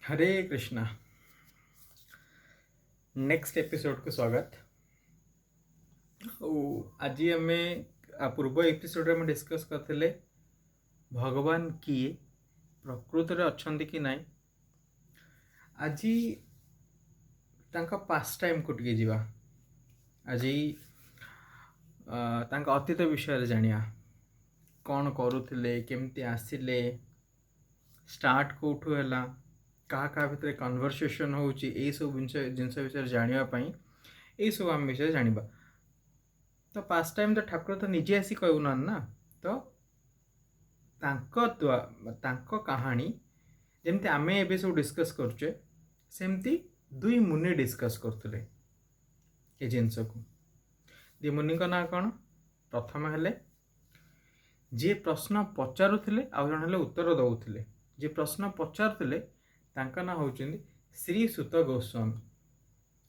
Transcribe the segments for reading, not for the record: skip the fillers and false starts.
हरे Krishna. Next episode को स्वागत। आज आम पूर्व एपिसोड में डिस्कस करते भगवान किए प्रकृत रे अछंती कि नाई। आज पास्ट टाइम को टिके जीवा। आज अतीत विषय जानिया कौन करुले केमती आसिले स्टार्ट कोठू है क्या भितर कन्वर्सेशन होची ए सब जिनस विषय जानापी ये सब आम विषय जाना। तो पास्ट टाइम तो ठाकुर तो निजे आसी कहूना ना, तो तांको कहानी जमती आम ए सब डिस्कस करुचे सेमती दुई मुनि डिस्कस करते ये जिनस को। दि मुनि का ना कौन? प्रथम हेले जी प्रश्न पचारुले आउ जन हेले उत्तर दौले। जी प्रश्न पचारुले तांका ना होचंदी श्री सुत गोस्वामी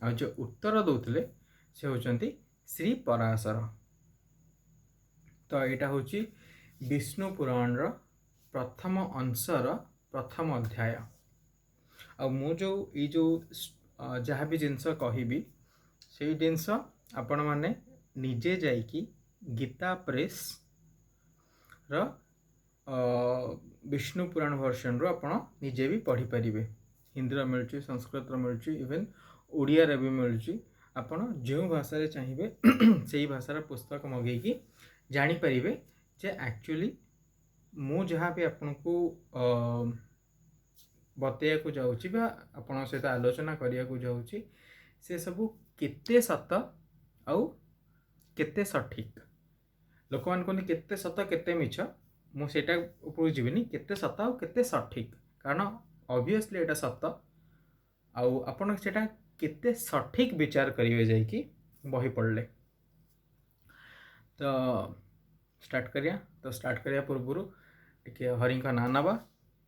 आ जो उत्तर दौले से होचंदी श्री पराशर। तो यहाँ हूँ विष्णु पुराण प्रथम अंशर प्रथम अध्याय। आ मु जो ये जो जहाँ भी जिनस कहबी से जिनस आपण मैंने निजे जाइकी गीता प्रेस रो विष्णु पुराण वर्सन रो आपण निजे भी पढ़ी पारिबे। हिंदी मिलूँ, संस्कृत मिलूँ, इवेन ओडिया भी मिलूँ। आपण जो भाषा चाहिए से भाषार पुस्तक मगेकी जानीपर जे एक्चुअली मु जहाँ भी आपन को बतैया को जाऊँगी आपण सहित आलोचना करने को जाऊँगी से सबू केते सत आउ केते सठिक। लोक मान कहते केते सत केते मिछ, मुझे उपरू जीविनी केते सत आउ केते सठिक। कारण ऑब्वियसली एटा सत आउ आपण सेटा केते सठिक विचार करिवे जाइकी बही पढ़ले। तो स्टार्ट करिया। तो स्टार्ट करिया पूर्व टिके हरि का ना नवा।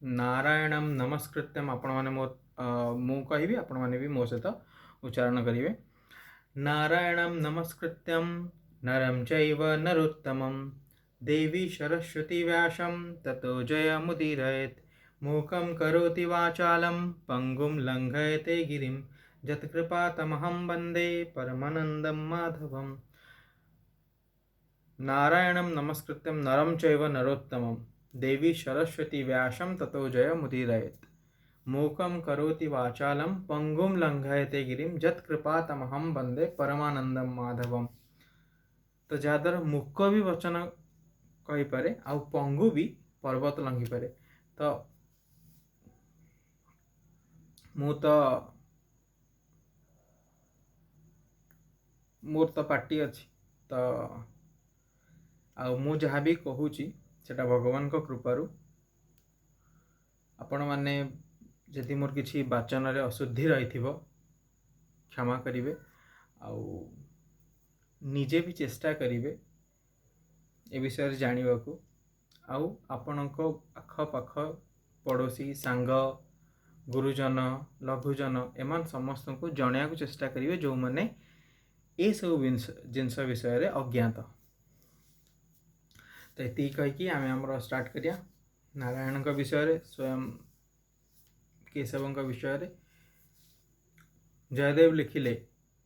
नारायणम नमस्कृत्यम आपण माने मु कहबी आपण माने भी मो सहित उच्चारण करिवे। नारायणम नमस्कृत्यम नरम चैव नरोत्तमं देवी सरस्वती व्यासं ततो जयमुदीरयेत्। मूकं करोति वाचालं पंगुं लंघयते गिरिं यत्कृपातमहं वन्दे परमानन्दं माधवम्। नारायणं नमस्कृत्यं नरं चैव नरोत्तमं देवी सरस्वती व्यासं ततो जयमुदीरयेत्। मूकं करोति वाचालं पंगुं लंघयते गिरिं यत्कृपातमहं वन्दे परमानन्दं माधवम्। तो जहाद्वारा मूक भी वचन कहीपे आउ पंगु भी पर्वत लंघी पारे। तो मोर तो पार्टी अच्छी। तो मु जहाँ भी कहूँ सेटा भगवान को कृपारू। आपण मैंने जदि मोर किसी वाचन रे अशुद्धि रही क्षमा करिवे। आउ निजे भी चेष्टा करिवे ए विषय जानिबा को। आउ आपणको आख पाख पड़ोसी सांग गुरुजन लघुजन एमान समस्त को जणिया को चेष्टा करिवे जो माने ए सब जिनस विषय रे अज्ञात। तो ये कहीकि आम आमर स्टार्ट करिया। नारायण का विषय रे स्वयं केशव का विषय रे जयदेव लिखिले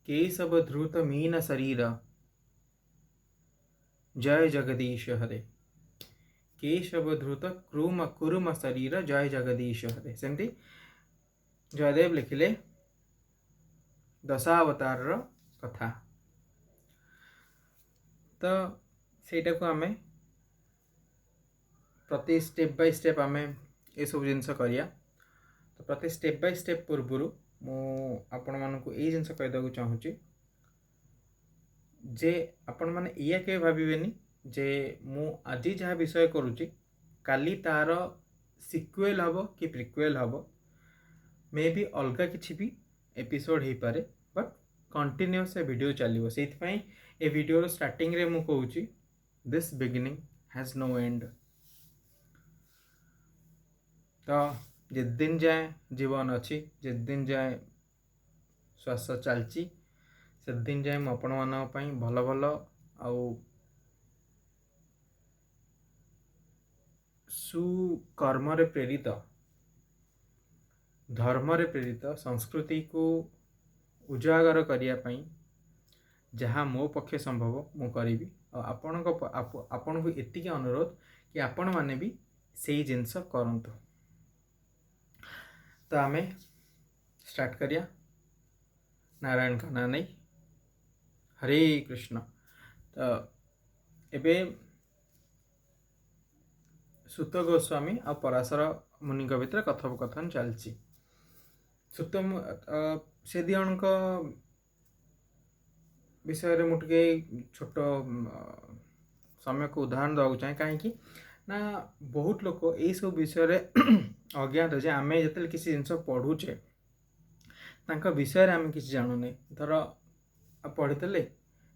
केशव ध्रुत मीन शरीर जय जगदीश हरे। केशव ध्रुत क्रूम कुरुम शरीर जय जगदीश हरे। सेमती जयदेव लिखिले दशावतार कथा। तो सेटा को आमे प्रति स्टेप बाय स्टेप आम ये सब जिनस करिया। तो प्रति स्टेप बाय स्टेप पूर्व आपण मानक ये जिनस कहीदेक चाहूँगी जे आपण मैंने या के भावेनि जे मु आज जहाँ विषय करुच्ची काली तार सिक्वेल हम कि प्रिक्वेल हम मे भी अलग किसी भी एपिसोड हो पारे बट कंटिन्यूअस वीडियो चलो से ए वीडियो स्टार्टिंग रे मु कहूँ this beginning has no end. तो जित दिन जाए जीवन अच्छी जित दिन जाए श्वास चलची से दिन जाए आपण मान भल भल आउ सुकर्म रे प्रेरित धर्म रे प्रेरित संस्कृति को उजागर करिया पई जहाँ मो पक्षे संभव मु करी आपण को एतिकी अनुरोध कि आपण माने भी सही जिनस करंतु। तो आम स्टार्ट करिया नारायण का ना नहीं। हरे कृष्ण। तो एबे सुत गोस्वामी आ पराशर मुनि भितर कथोपकथन चलती। सुत से दिजन विषय मुझे छोट समय को उदाहरण देवाक चाहे कहीं ना बहुत लोग यही सब विषय अज्ञात जे आम जो किसी जिन पढ़ुचे विषय आम कि जानूने। धर पढ़ी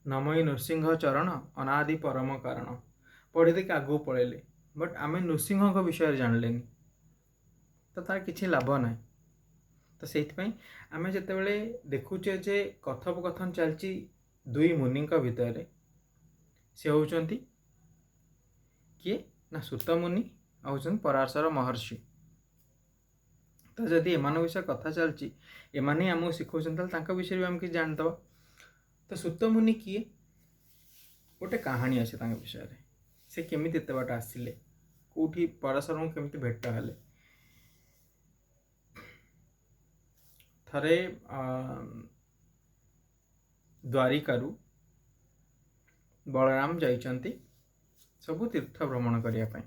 नमयी नृसिंह चरण अनादि परम कारण पढ़ी देख आगू पलैले बट आम नृसिंह विषय जानले तो तार किसी लाभ ना। तो से आम जिते देखुचे जे कथोपकथन चलती दुई मुनि भितर से होती किए ना सुत मुनि होती पराशर महर्षि। तो जदि एमान विषय कथा चलती एमाने आमको शिखौन विषय भी आम कि जानदे। तो सुत मुनि किए गोटे कहानी अच्छे विषय से केमी एत बाट आसिले कौटी पराशर को केमी भेट हेले। थरे द्वारिकारु बलराम जाइचंती सबु तीर्थ भ्रमण करने।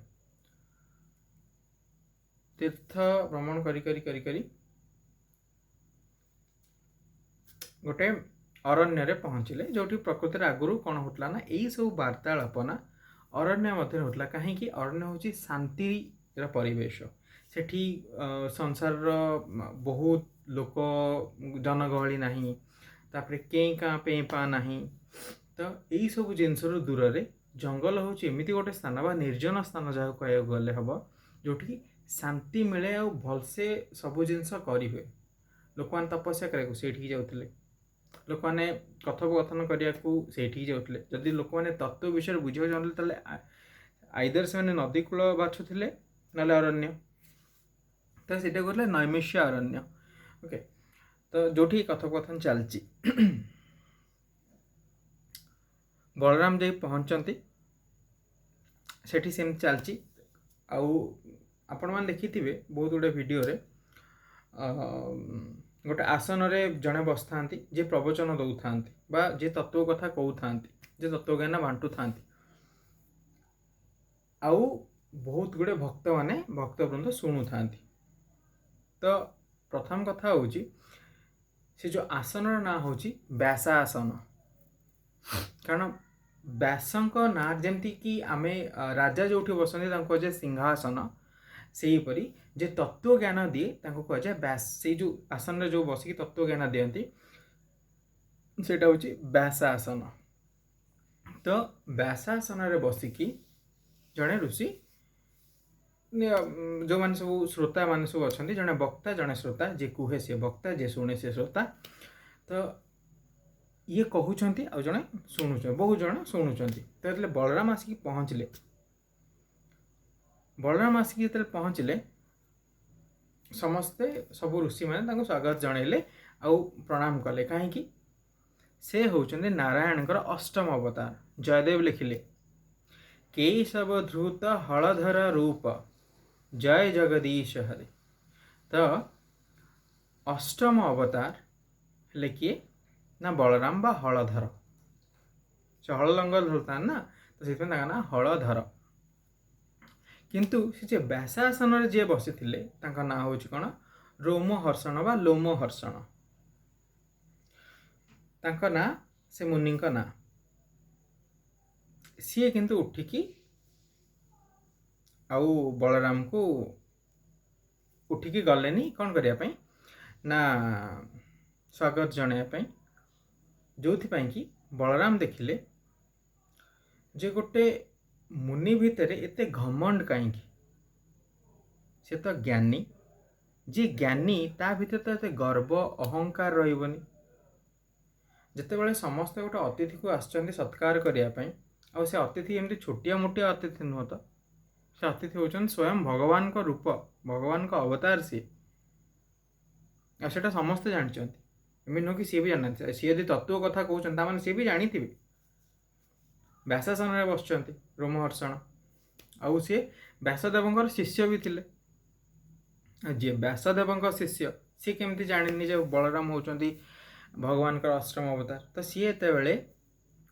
तीर्थ भ्रमण करी करी करी करी गोटे अरण्य रे पहुँचले जो प्रकृति आगुरी कौन होता ना यही सब वार्तालापना अरण्य मध्य होता। कहीं अरण्य हूँ शांति परिवेश सेठी संसार बहुत लोक जनगहली नहीं तापर कें का पे पा नहीं। तो यही सब जिनस दूर रे जंगल हूँ एमती गोटे स्थान बा निर्जन स्थान जहाँ कह गले हम जोटि शांति मिले आ भलसे सबू जिनस करें। लोक मैंने तपस्या कराया से जाते लोक मैंने कथोपकथन करने से जाते जदि लोक मैंने तत्व विषय बुझा जानते आइदर से नदी कूल बाछुले ना अरण्य। तो सीटा कहते नैमिष्य अरण्य। ओके तो जो कथोपकथन चलती बलराम जा पहुँचती सेठी सेम चलती। आपण मैंने देखी बहुत गुड़े वीडियो रे गोटे आसन रे जड़े बस था जे प्रवचन दौ था जे तत्व कथा कहू था जे तत्वज्ञान बांटू था आउ बहुत गुड़े भक्त माने भक्तवृंद शुणु था। तो प्रथम कथा हूँ से जो आसन ना हूँ व्यासासन। कारण व्यासंक ना जमती कि आमे राजा जो बसती कहे सिंहासन से हीपरी जे तत्व ज्ञान दिए कह जाए व्यास। से जो आसन रे जो बसिक तत्व ज्ञान दियंती सेटा हूँ व्यासासन। तो व्यासासन रे बसिकी जड़े ऋषि जो मैंने सब श्रोता मान सब अच्छा जड़े वक्ता जड़े श्रोता जे कहे सी वक्ता जे शुणे सी श्रोता। तो ये कहते आ जड़े शुणुच बहुत जन शुणुंट। तो बलराम आसिक पहुँचले बलराम आसिक जो पहुँचले समस्ते सब ऋषि मैंने स्वागत जनइले आउ प्रणाम कले कहीं से होचंदे नारायण अष्टम अवतार। जयदेव लिखिले केशव धृत हलधर रूप जय जगदीश हरे। तो अष्टम अवतार हेले किए ना बलराम बा हलधर से हल लंगर धरता ना तो से ना हलधर। किंतु से व्यासासन जे बसी ना हूँ कौन रोमहर्षण बा लोमहर्षण तांका ना से मुनि ना सी किंतु उठिकी आउ बलराम को उठिकी गलेनी कौन करने ना स्वागत जनवाई जो कि बलराम देखिले जे गोटे मुनि भितर एते घमंड कहीं से तो ज्ञानी जी ज्ञानी ता भीतर तो एते गर्व अहंकार रही जितेबाला समस्ते गोटे अतिथि को आसुच्च सत्कार करने आ से अतिथि एमती छोटिया मोटिया अतिथि नुह तो से अतिथि होचन स्वयं भगवान को रूप भगवान को अवतार सी ଆଉ ସେଇଟା ସମସ୍ତେ ଜାଣିଛନ୍ତି, ଏମିତି ନୁହେଁ କି ସିଏ ବି ଜାଣିନାହାନ୍ତି। ସିଏ ଯଦି ତତ୍ତ୍ୱ କଥା କହୁଛନ୍ତି ତାମାନେ ସିଏ ବି ଜାଣିଥିବେ। ବ୍ୟାସାସନରେ ବସିଛନ୍ତି ରୋମହର୍ଷଣ, ଆଉ ସିଏ ବ୍ୟାସଦେବଙ୍କର ଶିଷ୍ୟ ବି ଥିଲେ। ଯିଏ ବ୍ୟାସଦେବଙ୍କ ଶିଷ୍ୟ ସିଏ କେମିତି ଜାଣିନି ଯେ ବଳରାମ ହେଉଛନ୍ତି ଭଗବାନଙ୍କର ଅଷ୍ଟମ ଅବତାର? ତ ସିଏ ଯେତେବେଳେ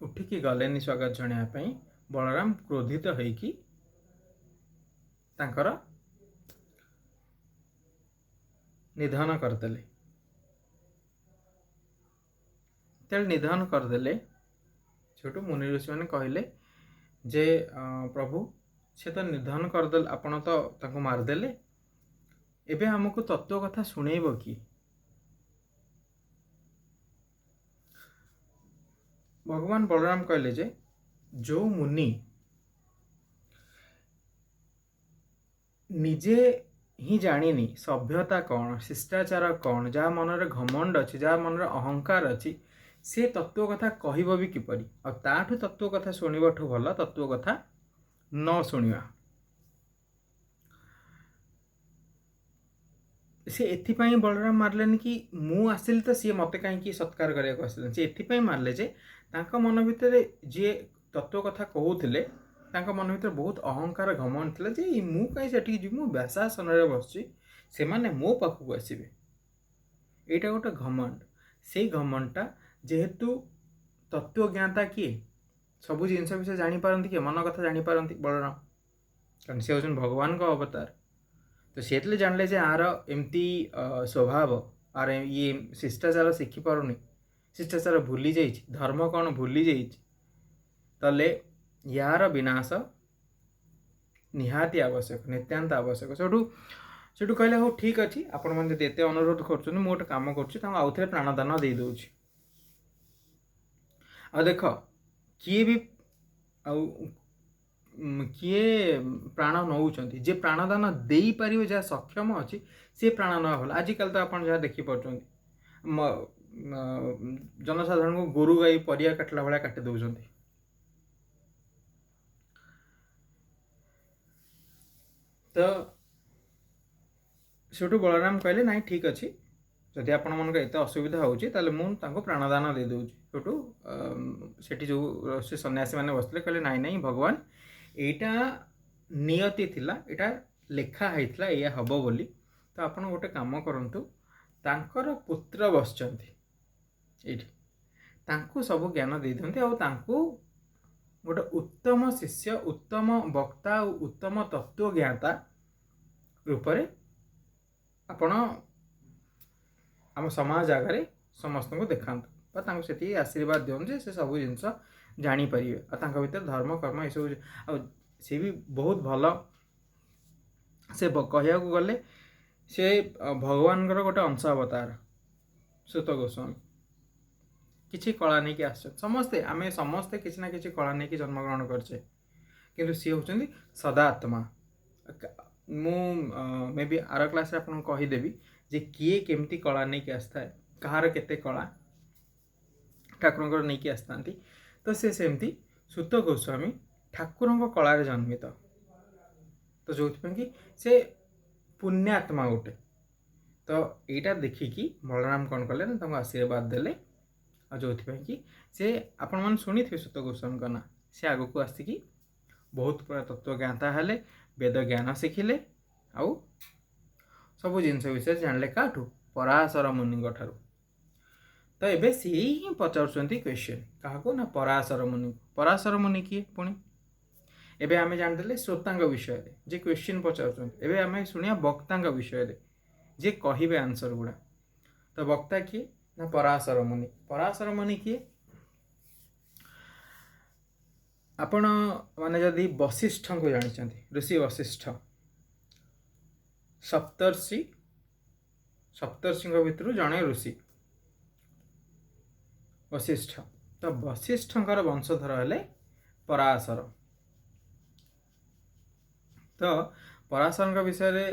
ଉଠିକି ଗଲେନି ସ୍ୱାଗତ ଜଣାଇବା ପାଇଁ, ବଳରାମ କ୍ରୋଧିତ ହେଇକି ତାଙ୍କର ନିଧନ କରିଦେଲେ। ଯେତେବେଳେ ନିଧନ କରିଦେଲେ, ସେଠୁ ମୁନି ଋଷିମାନେ କହିଲେ ଯେ ପ୍ରଭୁ ସେ ତ ନିଧନ କରିଦେଲେ, ଆପଣ ତ ତାଙ୍କୁ ମାରିଦେଲେ, ଏବେ ଆମକୁ ତତ୍ତ୍ୱ କଥା ଶୁଣେଇବ କି? ଭଗବାନ ବଳରାମ କହିଲେ ଯେ ଯେଉଁ ମୁନି ନିଜେ ହିଁ ଜାଣିନି ସଭ୍ୟତା କ'ଣ, ଶିଷ୍ଟାଚାର କ'ଣ, ଯାହା ମନରେ ଘମଣ୍ଡ ଅଛି, ଯାହା ମନରେ ଅହଙ୍କାର ଅଛି, ସେ ତତ୍ତ୍ୱ କଥା କହିବ ବି କିପରି? ଆଉ ତାଠୁ ତତ୍ତ୍ୱ କଥା ଶୁଣିବାଠୁ ଭଲ ତତ୍ତ୍ୱ କଥା ନ ଶୁଣିବା। ସେ ଏଥିପାଇଁ ବଳରାମ ମାରିଲେନି କି ମୁଁ ଆସିଲି ତ ସିଏ ମୋତେ କାହିଁକି ସତ୍କାର କରିବାକୁ ଆସିଲେନି। ସେ ଏଥିପାଇଁ ମାରିଲେ ଯେ ତାଙ୍କ ମନ ଭିତରେ ଯିଏ ତତ୍ତ୍ୱ କଥା କହୁଥିଲେ ତାଙ୍କ ମନ ଭିତରେ ବହୁତ ଅହଙ୍କାର ଘମଣ୍ଡ ଥିଲା ଯେ ମୁଁ କାହିଁ ସେଠିକି ଯିବି, ମୁଁ ବ୍ୟାସାସନରେ ବସିଛି, ସେମାନେ ମୋ ପାଖକୁ ଆସିବେ। ଏଇଟା ଗୋଟେ ଘମଣ୍ଡ। ସେଇ ଘମଣ୍ଡଟା ଯେହେତୁ ତତ୍ତ୍ୱଜ୍ଞାତା କିଏ, ସବୁ ଜିନିଷ ବିଷୟରେ ଜାଣିପାରନ୍ତି, କିଏ ମନ କଥା ଜାଣିପାରନ୍ତି ବଳରାମ, କାରଣ ସେ ହେଉଛନ୍ତି ଭଗବାନଙ୍କ ଅବତାର। ତ ସେ ଯେତେବେଳେ ଜାଣିଲେ ଯେ ଆର ଏମିତି ସ୍ୱଭାବ, ଆର ଇଏ ଶିଷ୍ଟାଚାର ଶିଖିପାରୁନି, ଶିଷ୍ଟାଚାର ଭୁଲି ଯାଇଛି, ଧର୍ମ କ'ଣ ଭୁଲି ଯାଇଛି, ତାହେଲେ ୟାର ବିନାଶ ନିହାତି ଆବଶ୍ୟକ, ନିତ୍ୟାନ୍ତ ଆବଶ୍ୟକ। ସେଠୁ କହିଲେ ହଉ ଠିକ୍ ଅଛି, ଆପଣମାନେ ଯଦି ଏତେ ଅନୁରୋଧ କରୁଛନ୍ତି ମୁଁ ଗୋଟେ କାମ କରୁଛି, ତାଙ୍କୁ ଆଉଥରେ ପ୍ରାଣଦାନ ଦେଇଦେଉଛି। ଆଉ ଦେଖ କିଏ ବି ଆଉ କିଏ ପ୍ରାଣ ନେଉଛନ୍ତି, ଯିଏ ପ୍ରାଣଦାନ ଦେଇପାରିବେ, ଯାହା ସକ୍ଷମ ଅଛି ସିଏ ପ୍ରାଣ ନେବା ଭଲ। ଆଜିକାଲି ତ ଆପଣ ଯାହା ଦେଖିପାରୁଛନ୍ତି ଜନସାଧାରଣଙ୍କୁ ଗୋରୁ ଗାଈ ପରିବା କାଟିଲା ଭଳିଆ କାଟି ଦେଉଛନ୍ତି। ତ ସେଠୁ ବଳରାମ କହିଲେ ନାଇଁ ଠିକ୍ ଅଛି, ଯଦି ଆପଣମାନଙ୍କର ଏତେ ଅସୁବିଧା ହେଉଛି ତାହେଲେ ମୁଁ ତାଙ୍କୁ ପ୍ରାଣଦାନ ଦେଇଦେଉଛି। ସେଠୁ ସେଠି ଯେଉଁ ସେ ସନ୍ନ୍ୟାସୀମାନେ ବସିଥିଲେ କହିଲେ ନାଇଁ ନାଇଁ ଭଗବାନ, ଏଇଟା ନିୟତି ଥିଲା, ଏଇଟା ଲେଖା ହେଇଥିଲା ଏଇଆ ହେବ ବୋଲି, ତ ଆପଣ ଗୋଟେ କାମ କରନ୍ତୁ, ତାଙ୍କର ପୁତ୍ର ବସିଛନ୍ତି ଏଇଠି, ତାଙ୍କୁ ସବୁ ଜ୍ଞାନ ଦେଇଦିଅନ୍ତି, ଆଉ ତାଙ୍କୁ ଗୋଟେ ଉତ୍ତମ ଶିଷ୍ୟ, ଉତ୍ତମ ବକ୍ତା ଆଉ ଉତ୍ତମ ତତ୍ତ୍ୱଜ୍ଞାତା ରୂପରେ ଆପଣ ଆମ ସମାଜ ଆଗରେ ସମସ୍ତଙ୍କୁ ଦେଖାନ୍ତୁ, ବା ତାଙ୍କୁ ସେତିକି ଆଶୀର୍ବାଦ ଦିଅନ୍ତୁ ଯେ ସେ ସବୁ ଜିନିଷ ଜାଣିପାରିବେ, ଆଉ ତାଙ୍କ ଭିତରେ ଧର୍ମ କର୍ମ ଏସବୁ। ଆଉ ସେ ବି ବହୁତ ଭଲ, ସେ କହିବାକୁ ଗଲେ ସେ ଭଗବାନଙ୍କର ଗୋଟେ ଅଂଶ ଅବତାର। ସୁତ ଗୋସ୍ୱାମୀ କିଛି କଳା ନେଇକି ଆସିଛନ୍ତି, ଆମେ ସମସ୍ତେ କିଛି ନା କିଛି କଳା ନେଇକି ଜନ୍ମଗ୍ରହଣ କରିଛେ, କିନ୍ତୁ ସିଏ ହେଉଛନ୍ତି ସଦାତ୍ମା। ମୁଁ ମେ ବି ଆର କ୍ଲାସ୍ରେ ଆପଣଙ୍କୁ କହିଦେବି ଯେ କିଏ କେମିତି କଳା ନେଇକି ଆସିଥାଏ, କାହାର କେତେ କଳା ଠାକୁରଙ୍କର ନେଇକି ଆସିଥାନ୍ତି। ତ ସେ ସେମିତି ସୁତ ଗୋସ୍ୱାମୀ ଠାକୁରଙ୍କ କଳାରେ ଜନ୍ମିତ, ତ ଯେଉଁଥିପାଇଁ କି ସେ ପୁଣ୍ୟାତ୍ମା ଗୋଟେ। ତ ଏଇଟା ଦେଖିକି ବଳରାମ କ'ଣ କଲେ ନା ତାଙ୍କୁ ଆଶୀର୍ବାଦ ଦେଲେ, ଆଉ ଯେଉଁଥିପାଇଁ କି ସେ ଆପଣମାନେ ଶୁଣିଥିବେ ସୁତ ଗୋସ୍ୱାମୀଙ୍କ ନାଁ, ସେ ଆଗକୁ ଆସିକି ବହୁତ ପୁରା ତତ୍ତ୍ୱଜ୍ଞାତା ହେଲେ, ବେଦ ଜ୍ଞାନ ଶିଖିଲେ, ଆଉ ସବୁ ଜିନିଷ ବିଷୟରେ ଜାଣିଲେ। କାଠୁ? ପରାଶର ମୁନିଙ୍କ ଠାରୁ। ତ ଏବେ ସିଏ ହିଁ ପଚାରୁଛନ୍ତି କ୍ୱେଶ୍ଚନ୍, କାହାକୁ ନା ପରାଶର ମୁନିଙ୍କୁ। ପରାଶର ମୁନି କିଏ ପୁଣି? ଏବେ ଆମେ ଜାଣିଦେଲେ ଶ୍ରୋତାଙ୍କ ବିଷୟରେ ଯେ କ୍ୱେଶ୍ଚନ୍ ପଚାରୁଛନ୍ତି, ଏବେ ଆମେ ଶୁଣିବା ବକ୍ତାଙ୍କ ବିଷୟରେ ଯେ କହିବେ ଆନ୍ସର ଗୁଡ଼ା। ତ ବକ୍ତା କିଏ ନା ପରାଶର ମୁନି। ପରାଶର ମୁନି କିଏ? ଆପଣ ମାନେ ଯଦି ବଶିଷ୍ଠଙ୍କୁ ଜାଣିଛନ୍ତି, ଋଷି ବଶିଷ୍ଠ, ସପ୍ତର୍ଷିଙ୍କ ଭିତରୁ ଜଣେ ଋଷି ବଶିଷ୍ଠ। ତ ବଶିଷ୍ଠଙ୍କର ବଂଶଧର ହେଲେ ପରାଶର। ତ ପରାଶରଙ୍କ ବିଷୟରେ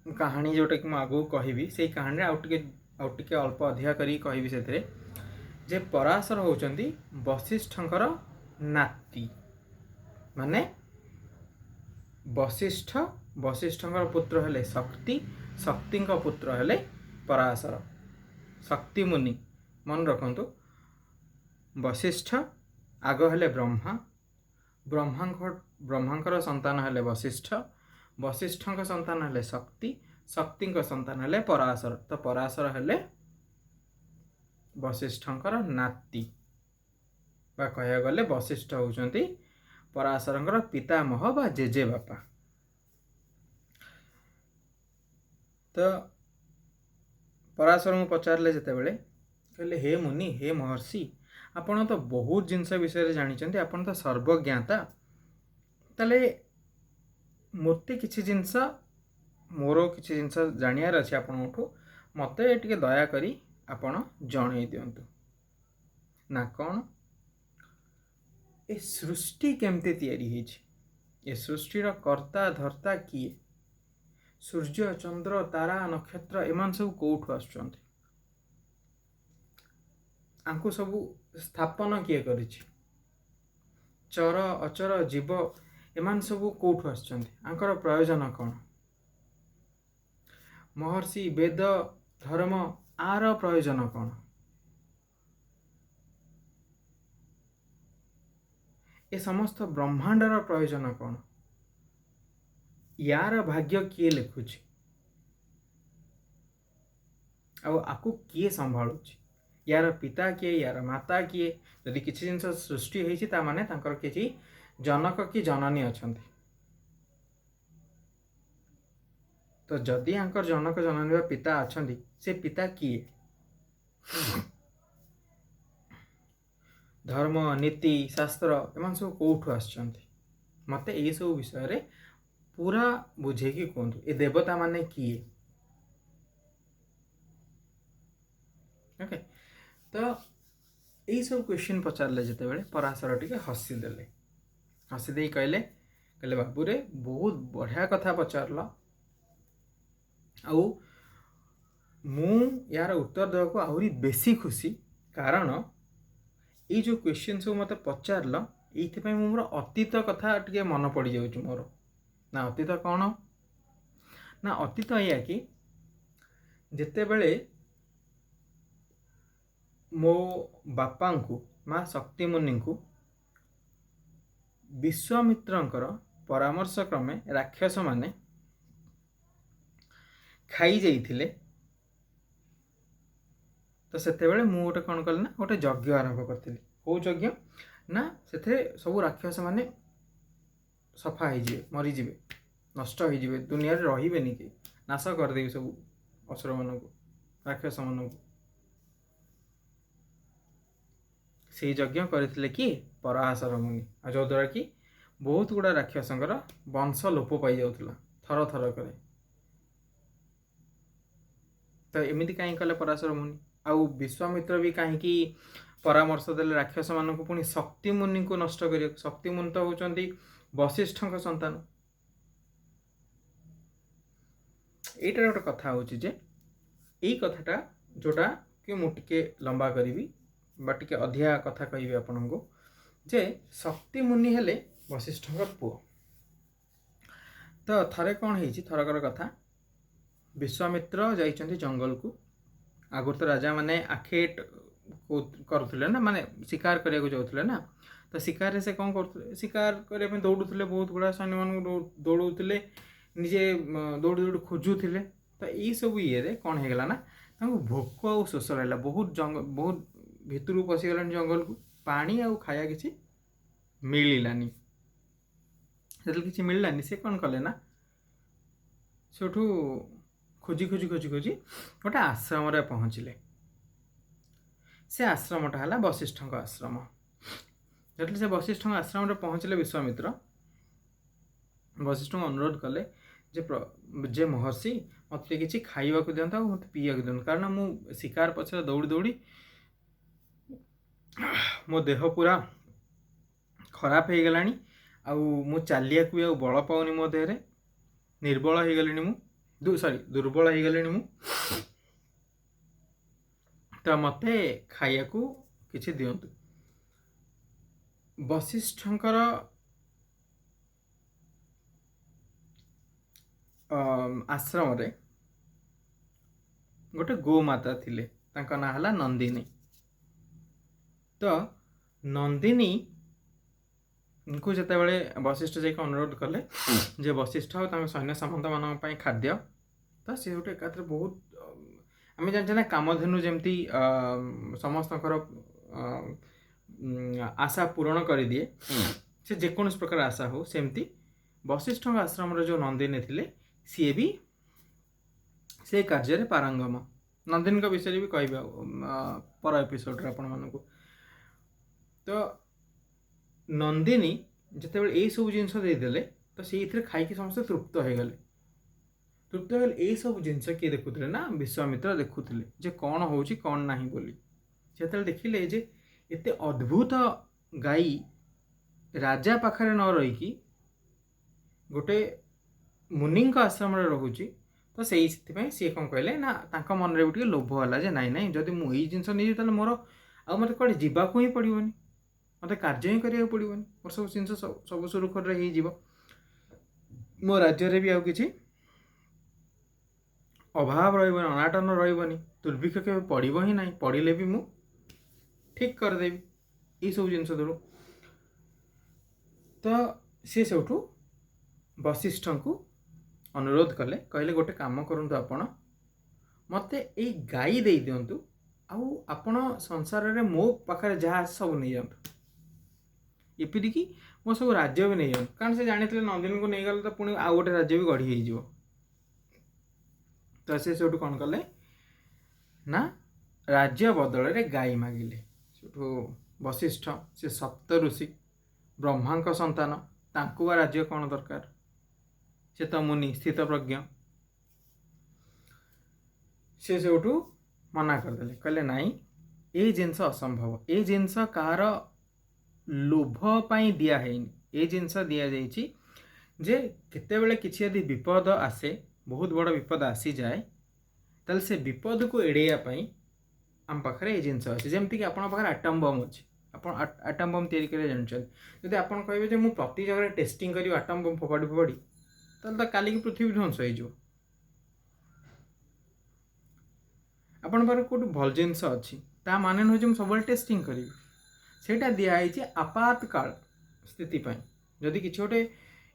କାହାଣୀ ଯେଉଁଟାକି ମୁଁ ଆଗକୁ କହିବି, ସେଇ କାହାଣୀରେ ଆଉ ଟିକେ ଅଳ୍ପ ଅଧିକା କରିକି କହିବି ସେଥିରେ, ଯେ ପରାଶର ହେଉଛନ୍ତି ବଶିଷ୍ଠଙ୍କର ନାତି, ମାନେ ବଶିଷ୍ଠଙ୍କର ପୁତ୍ର ହେଲେ ଶକ୍ତି, ଶକ୍ତିଙ୍କ ପୁତ୍ର ହେଲେ ପରାଶର। शक्ति मुनि मन रखु वशिष्ठ आग हेले ब्रह्मा ब्रह्मांकर संतान हेले वशिष्ठ वशिष्ठ संतान हेले शक्ति शक्ति संतान हेले पराशर तो पराशर हेले वशिष्ठंकर नाती बा कह गले वशिष्ठ होउचंती पराशरंकर पितामह बा जेजे बापा। तो पराशर को पचारे जितेबले कहले हे मुनि हे महर्षि आपण तो बहुत जिनस विषय जानी आपण तो सर्वज्ञाता ताले मते किसी जिनस मोर किसी जिनस जानियार अच्छे आपठू मत टे दया करी आपण जन दिंतु ना कौन ए सृष्टि केमती तैयारी ए सृष्टिर कर्ता धर्ता किए सूर्य चंद्र तारा नक्षत्र एमान सब कौठू आसुचंती आंकु सबू स्थापन किए करिछि चर अचर जीव एमान सबू कौठू आसुचंती आंकर प्रयोजन कौन महर्षि वेद धर्म आर प्रयोजन कौन ए समस्त ब्रह्मांडर प्रयोजन कौन यार भाग्य किए लिखुछि आकु किए संभाळुछि यार पिता किए यार माता किए यदि किसी जिन सृष्टि होइछि ता माने तांकर किछि जनक कि जननी अछंती तो जदि आंकर जनक जननी बा पिता अछंती से पिता किए धर्म नीति शास्त्र एमान सब कौठू आसचंती मते ए सब विषय रे पूरा बुझे कि कहतु ए देवता माने किए ओके तो यही सब क्वेश्चन पचारे जिते पराशर टी हसीदे हसीदे कहले कहले बाबू रे बहुत बढ़िया कथा पचारल आउ मु यार उत्तर देवाक आहरी बेसी खुशी कारण ये जो क्वेश्चन सब मत पचारल ये मोर अतीत कथा टे मन पड़ जाऊँ मोर ना अतीत कौन ना अतीत या कि जिते बड़े मो बापा को माँ शक्ति मुनि को विश्वामित्रंकर परामर्श क्रमे राक्षस माने खाई जाइथिले तो सेतेबेले मु गोटे कौन कली ना गोटे यज्ञ आरंभ करी कौ यज्ञ ना से सब राक्षस माने सफा हो मरीजे नष्ट हो दुनिया रे रे कि नाश करदे सब असुर मान राक्षस मान से यज्ञ करते कि पराशर मुनि जो द्वारा कि बहुत गुड़ा राक्षसंकर वंश लोप पाई जाऊला थर थर करे तो एमती कहीं कले पराशर मुनि आउ विश्वामित्र भी कहीं परामर्श देले राक्षस मान को पुणी शक्ति मुनि को नष्ट कर शक्ति मुनि तो होती वशिष्ठ संतान यहीटार गोटे कथा हूँ जे यही कथाटा जोटा कि मुझे लंबा करी टे अधिया कथा कहि आपण को जे शक्ति मुनि हेले वशिष्ठ पुओ तो थरे कौन है थरकर कथा विश्वामित्र जाइछन्ति जंगल को आगुर तो राजा माने आखेट करुले ना माने शिकार करने जाऊे ना तो शिकार से कौन कर शिकार करने दौड़ुले बहुत गुड़ा सैन्य मान दौड़ुले निजे दौड़ी दौड़ी खोजुले तो यही सब ये कौन होगा ना भोक और शोष रहा बहुत बहुत भितर पशिगला जंगल को पानी आउ खाया किसी मिलानी से किसी मिलानी से कौन कले ना सेठू खोजी खोजी खोजी खोजी गोटे आश्रम रे पहुँचले से आश्रमटा है वशिष्ठ आश्रम जो से वशिष्ठ आश्रम रे पहुँचले विश्वामित्र वशिष्ठ अनुरोध कले जे महर्षि मत किसी खाइबा को दिंतु मत पीवा को दिंतु कारण मु शिकार पछरे दौड़ी दौड़ी मो देह पूरा खराब हो गलानी आउ मु चलिया को बल पाऊनी मो देह निर्बल हो गलिनी मु सॉरी दुर्बल हो गलिनी मु तो मते खाइया को किछि दियंतु वशिष्ठंकर आश्रम रे गोटे गोमाता थिले तांका ना हला नंदिनी। तो नंदिनी को जितेबाला वशिष्ठ जाके अनुरोध कले जे वशिष्ठ सैन्य सामंत मान खाद्य, तो सी गोटे एकात्र बहुत आम जानते ना कामधेनु जमती समस्त आशा पूरण कर दिए से जेकोस प्रकार आशा हो, सेमती वशिष्ठ आश्रम जो नंदिनी थिले सी भी से कार्य पारंगम। नंदिनी विषय भी कह पर एपिसोड आपण मानक। तो नंदिनी जिते यही सब जिनस देदेले तो से खाई समस्त तृप्त हो गले। तृप्त हो गले सब जिनस किए देखुले ना विश्वामित्र देखुले जे कौन हो कौन ना बोली। से देखिले जे एते अद्भुत गाई राजा पाखरे न रहीकि गोटे मुनि आश्रम रोचे, तो से सी कौन कहले ना तांका मन में भी लोभ है जे नाई नाई जदि मुझे जिनस नहीं मोर आ मत कड़े जावाक ही पड़ोनी, मत कार्य ही करा पड़ोनी, मोर सब जिन सब सुरुखुर हो मो राज्य भी आउ कि अभाव रही अनाटन रही दुर्भिक्ष के पड़ो ही ना, पड़े भी मु ठीक करदेवी ये सब जिन धरू। तो सी सब वशिष्ठ को अनुरोध कले कहले गोटे काम करूँ आपण मत यही गाई दे दिंतु आपण संसार रे मो पाखे जहाँ सब नहीं जातु एपरिकी मो सब राज्य भी नहीं जाऊँ, कारण से जानी नंदिनी को नहीं गले तो पुणी आउ गोटे राज्य भी गढ़ी हो। तो से कौन कले ना राज्य बदल रे गाई मागिले। वशिष्ठ से सप्त ऋषि ब्रह्मा संतान तांकु राज्य कौन दरकार, से तो मुनि स्थित प्रज्ञ। से मना करदे कहले नाई ये जिनस असंभव, ये जिनस कार लोभ पाई दिया है, ये जिनस दि जाइए जे केतेबेले किछि यदि विपद आसे बहुत बड़ विपद आसी जाए ताल से विपद को एड़ेया पाई आम पाखे ये जिनस अच्छे। जमीक आप आटम बम अच्छे, आप आटम बम तैयारी कर जानते जब आप कहे मुझे प्रति जगह टेस्टिंग करी आटम बम फोपाड़ी फोपाड़ी तो काली की पृथ्वी ध्वंस हो आपण पार कौट भल जिनस अच्छी ता माने नुहे मुझे सब टेस्टिंग करी सेटा दिखाई आपातकाल स्थिति जदि किसी गोटे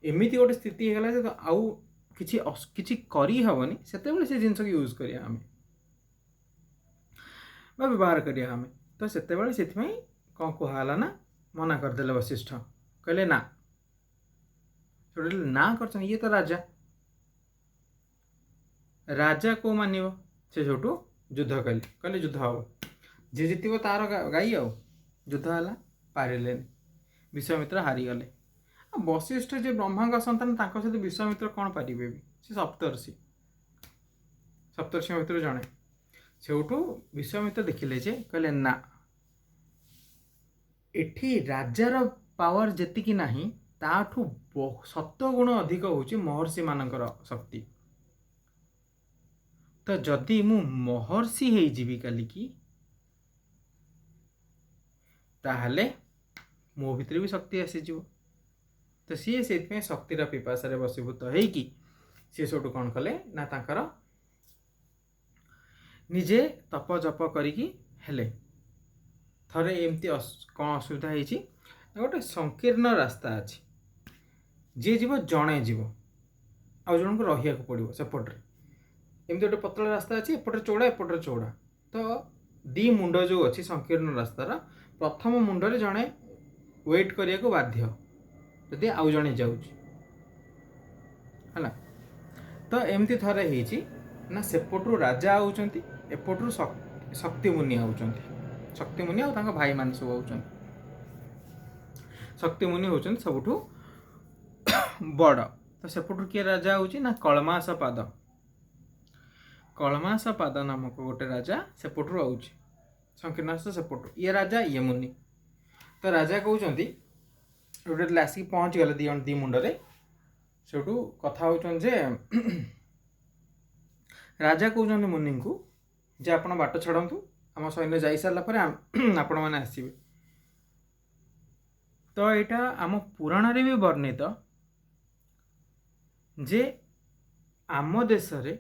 एमती गोटे स्थिति होगा तो आउ किसी करी हेनी से जिनस यूज करिया आमे व्यवहार करिया आमे। तो से कौन कहला ना मना करदे वशिष्ठ कहले ना ना कर ये तो राजा राजा को मानिव से छोटू युद्ध कले कहले युद्ध हम जी जीत तार गाई आउ युद्ध है पारे विश्वामित्र हारीगले। वशिष्ठ जो ब्रह्मा संतान सहित विश्वामित्र कौन पारे भी से सप्तर्षि भितर जड़े से विश्वामित्र देखिले जे कहले ना एठी राजार पावर जेतिकी नाही ताठू 7 गुण अधिक होची महर्षि मानकर शक्ति। तो जदि मु महर्षि हे जीवी काली की ताहले मो भितर भी शक्ति आसी जीवो। तो सी से शक्तिर पिपासा बसीभूत होइकी सी सब कौन कले ना तांकर निजे तप जप करिकी हेले। थरे एमती कौन असुविधा होइची गोटे संकीर्ण रास्ता अच्छी जी जीव जड़े जीव आउ जन को रहा पड़ो सेपटे एमती गोटे पतला रास्ता अच्छी एपटे चौड़ा एपटे चौड़ा। तो दी मुंड जो अच्छी संकीर्ण रास्तार प्रथम मुंडे जड़े वेट करने को बाध्य जदि आउ जड़े जाऊँ है। तो एमती थरे होइची ना सेपटू राजा आउचंती एपटू शक्ति मुनि आउचंती, शक्ति मुनि आ भाई मान सब आउचंती। शक्ति मुनि होचंती सबुठू बड़। तो सेपटू किए राजा होची ना कलमास पाद, कलमास पाद नामक गोटे राजा सेपटू आउची संकीर्णास सेपटू ये राजा ये मुनि। तो राजा कहते गोटे आसिक पहुँच गले दी मुंडे से कथा होचन जे राजा कहते मुनि को जे आपण बाट छाड़ू आम सैन्य जा सारा पर आपण मैंने आसबे। तो यहाँ आम पुराण रे भी वर्णित जे आम देश रे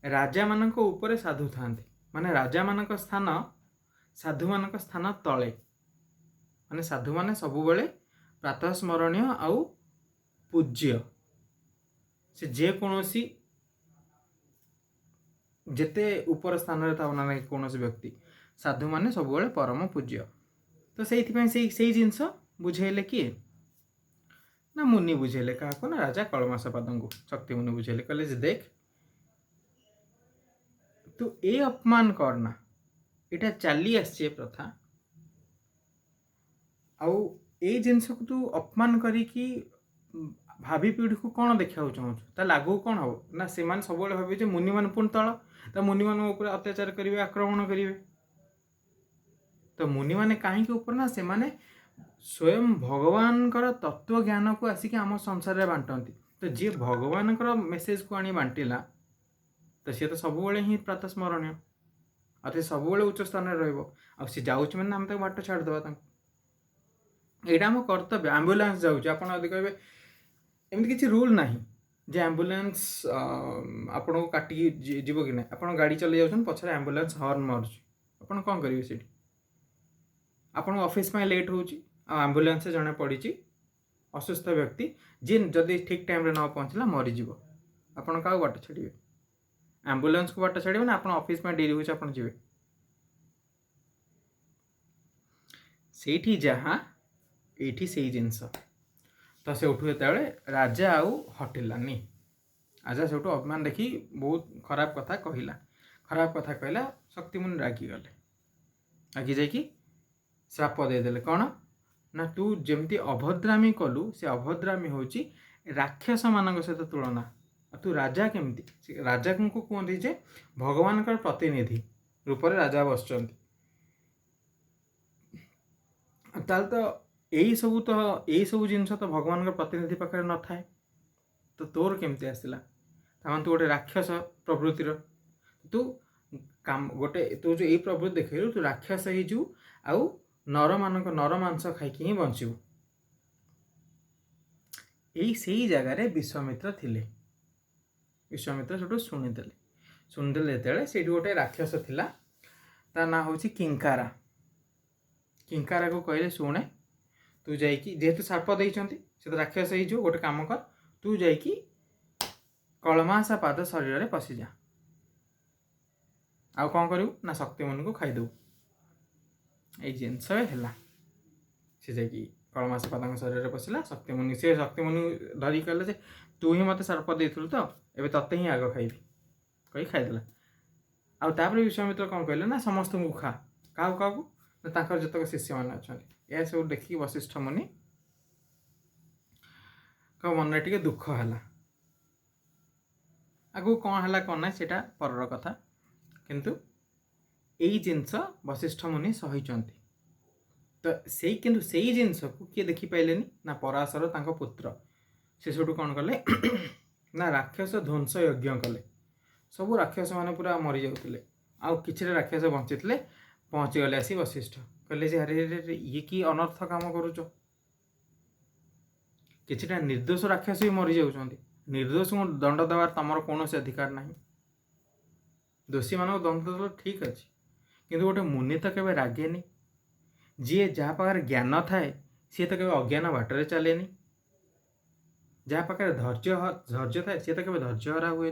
राजा मानक ऊपर साधु थांती माने राजा मानक स्थान साधु मानक स्थान तले माने साधु माने सबु बेले प्रातः स्मरणीय आउ पूज्य से जे कोनोसी जेते ऊपर स्थान रे था ना कोनोसी व्यक्ति साधु माने सबु बेले परम पूज्य तो से जिनस बुझेले किए ना मुनि बुझेले क्या ना राजा कलमासपाद को शक्ति मुनि बुझेले कहले जे देख तू ए अपमान करना इटा चली आसी प्रथा आउ ए जिनस को तू अपमान करिकी भावी पीढ़ी को कौन देखा चाहूँ लागू कौन हम ना से सब भावे मुनि मान पुणी तल तो मुनि मान अत्याचार करेंगे आक्रमण करेंगे तो मुनि माने कहीं ऊपर ना से माने स्वयं भगवान तत्व ज्ञान को आसिक आम संसार में बांटती तो जी भगवान मेसेज को आनी बांटिला तो सी तो सब ही प्रातः स्मरणीय और सब उच्च स्थान में रे जाऊँ मैंने आम बाट छाड़देवा यहाँ आम कर्तव्य आम्बुलांस जाऊँ आप कहे एमती किसी रूल ना जे आम्बुलांस आपन को काटिकी जीव कि ना आप गाड़ी चल जाऊँ पछे आम्बुलांस हॉर्न मार्च आप कौन करेंगे से आपन ऑफिस में लेट हो आम्बुलांस जड़े पड़ी असुस्थ व्यक्ति जी जदि ठीक टाइम रे न पहुँचला मरीज आपन क्या बाट छाड़े आम्बुलांस को बाट छाड़े ना आप ऑफिस में डेरी हो जी से जहाँ ये से जिनस तो से उठू जो राजा आउ हटिलानी राजा से अपमान देखी बहुत खराब कथा कहला शक्तिमुनि रागिगले रागी जाकि श्राप देदेले कौन ना तू जमती अभद्रामी कलु से अभद्रामी हूँ राक्षस मान सहित तुलना तू राजा केमती राजा को कहते जे भगवान प्रतिनिधि रूप में राजा बसचंती तो यही सब जिनस तो भगवान प्रतिनिधि पाखे न थाए तो तोर केमती आसला तू गोटे राक्षस प्रवृत्तिर तू काम गोटे तू जो यही प्रवृत्ति देखु तू राक्षस हो आउ नर मांस खाई ही बचू यही जगार विश्वामित्र थिले विश्वामित्र से शुणिदे जो गोटे राक्षस थिला ता ना हूँ किंकारा किंकारा को कहले शुणे तू जाइकी जेहेतु सर्प देइचंती से तो राक्षस हो गोटे काम कर तू जाइकी कलमासा पाद शरीर में पशिजा आउ कौन करू ना शक्तिमुनि को खाईदेव ये जिनस है सी जा कलमासा पाद शरीर में पशिला शक्तिमुनि धरिक कहले तू ही मत सर्प देइथुलु तो एबे तते ही आग खाइबी कही खाईदेला आउे विश्वामित्र कौन कहले ना समस्त को खा क्या जितक शिष्य मैंने अच्छा यह सब देखिए वशिष्ठ मुनि मन टे दुख है आगु कौन है कौन ना से पर कथा किंतु यही जिनस वशिष्ठ मुनि सही तो से किंतु से जिनस को किए देखिपारे ना पराशर तांको पुत्र से सब कौन कले ना राक्षस ध्वंस यज्ञ कले सब राक्षस मैंने पूरा मरी जाते आउ कि राक्षस बंची पहुँची गले आसी वशिष्ठ कहले जे अरे ये कि अनर्थ काम करुच किछिटा निर्दोष राक्षस भी मरी जाउछंती निर्दोष को दंड देवार तमर कौन अधिकार ना दोषी मान दंड तो ठीक अच्छे किंतु गोटे मुनि तो केवे रागेनी जी जहाँ पाखे ज्ञान थाए सी तो केवे अज्ञान बाटर चले जहाँ पाखे धैर्य थाए सी तो केवे धैर्य हरा हुए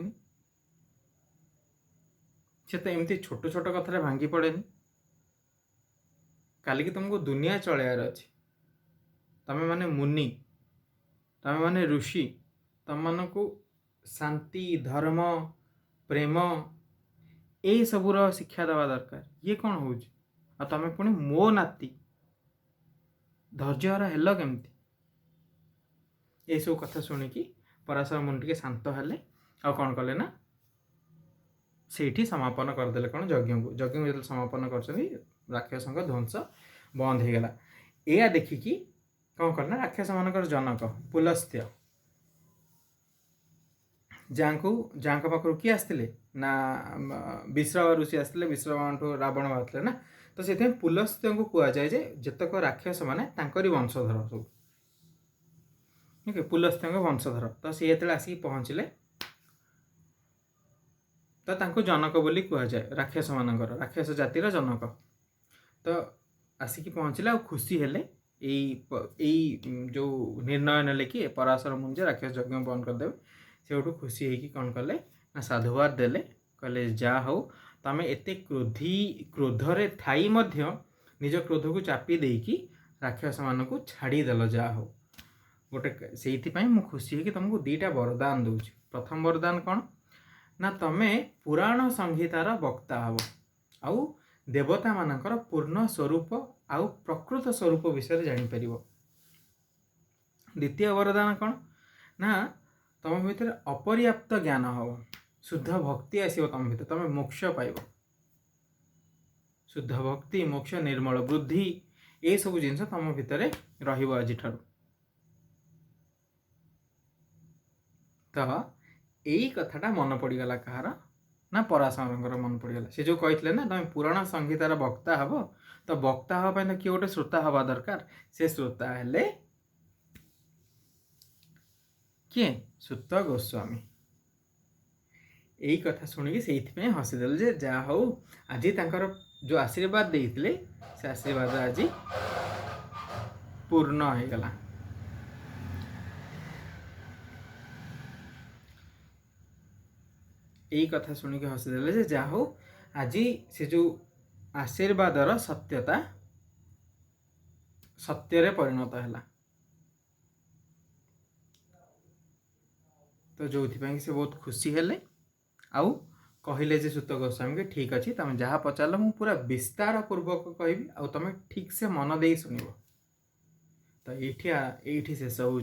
सी तो एमती छोट छोट कथार भांगी पड़े काली की तुमको दुनिया चलार अच्छे तमें माने मुनि तमें माने ऋषि तम मान को शांति धर्म प्रेम यही सबूर शिक्षा देवा दरकार ये कौन हो तमें पुणी मो नाती धैर्यहरा हेल केमती ये सब कथा शुणिकी पराशर मुनि टे शांत हेले आ कौन कले ना से समापन करदे कौन यज्ञ को जो समापन कर राक्षस ध्वंस बंद हो गला या देखिकी कौन करना राक्षस मान जनक पुलस्त्य जहाँ पाखु किए आसते ना विश्रवा ऋषि आसते विश्रवा रावण बाहर ना तो से पुलस्त्य को कहुए जे जितक राक्षस मैंने वंशधर सब ठीक है पुलस्त्य वंशधर तो सी जो आसिक पहुँचले तो तांको जनक बोली कुहाଯାए, राक्षस मानकर राक्षस जातिर जनक। तो आसिकी पहुँचले और खुशी हेले जो निर्णय नेले कि पराशर मुनि राक्षस यज्ञ बंद करदेवे। से खुशी होगी कौन कले ना साधुवाद देले, कहले जा हो तमें एते क्रोधरे थाई मध्य निज क्रोध को चापी देकी राक्षस मान को छाड़ीदेल। जा हो गोटे से मु खुशी है कि तुमको दीटा वरदान दूची। प्रथम वरदान कौन ना तमें पुराण संहितार वक्ता हब आउ देवता मानकर पूर्ण स्वरूप आउ प्रकृत स्वरूप विषय जापर। द्वितीय वरदान कौन ना तुम भितर अपर्याप्त ज्ञान हम, शुद्ध भक्ति आसो तुम भर, तुम मोक्ष पाइब। शुद्ध भक्ति, मोक्ष, निर्मल बुद्धि ये सब जिनस तुम भितर रही। तो यही कथाटा मन पड़गला कहार ना पराशर मन पड़गला। से जो कहते ना तुम पुराण संहितार वक्ता हम, तो वक्ता हाँपाई तो किए गोटे श्रोता हवा दरकार। से श्रोता हेले किए सुत गोस्वामी। यही कथा शुणिकी से हसीदेल जे जा हो आज तांकर जो आशीर्वाद देते से आशीर्वाद आज पूर्ण हो गला। यही कथा शुणिकी हसीदेले जे जा हो आज से जो आशीर्वादर सत्यता सत्य परिणत है। तो जो से बहुत खुशी हेले आउ कहले जे सुत गोस्वामी के ठीक अच्छे तुम जहाँ पचार मु पूरा विस्तार पूर्वक कहबी आ तुम ठीक से मन दे शुण। तो ये शेष हो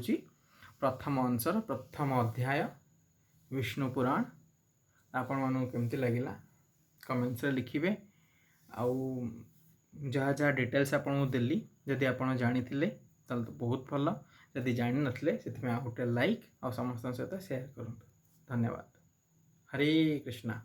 प्रथम अंशर प्रथम अध्याय विष्णु पुराण। आपण मानू केमती लगिला कमेंट्स रे लिखिबे। आउ जहाँ जहाँ डिटेल्स आपको देली जदि आपड़ जानी तो बहुत भल, जदि जानी नथिले से गोटे लाइक और समस्त सहित शेयर करूँ। धन्यवाद। हरे कृष्णा।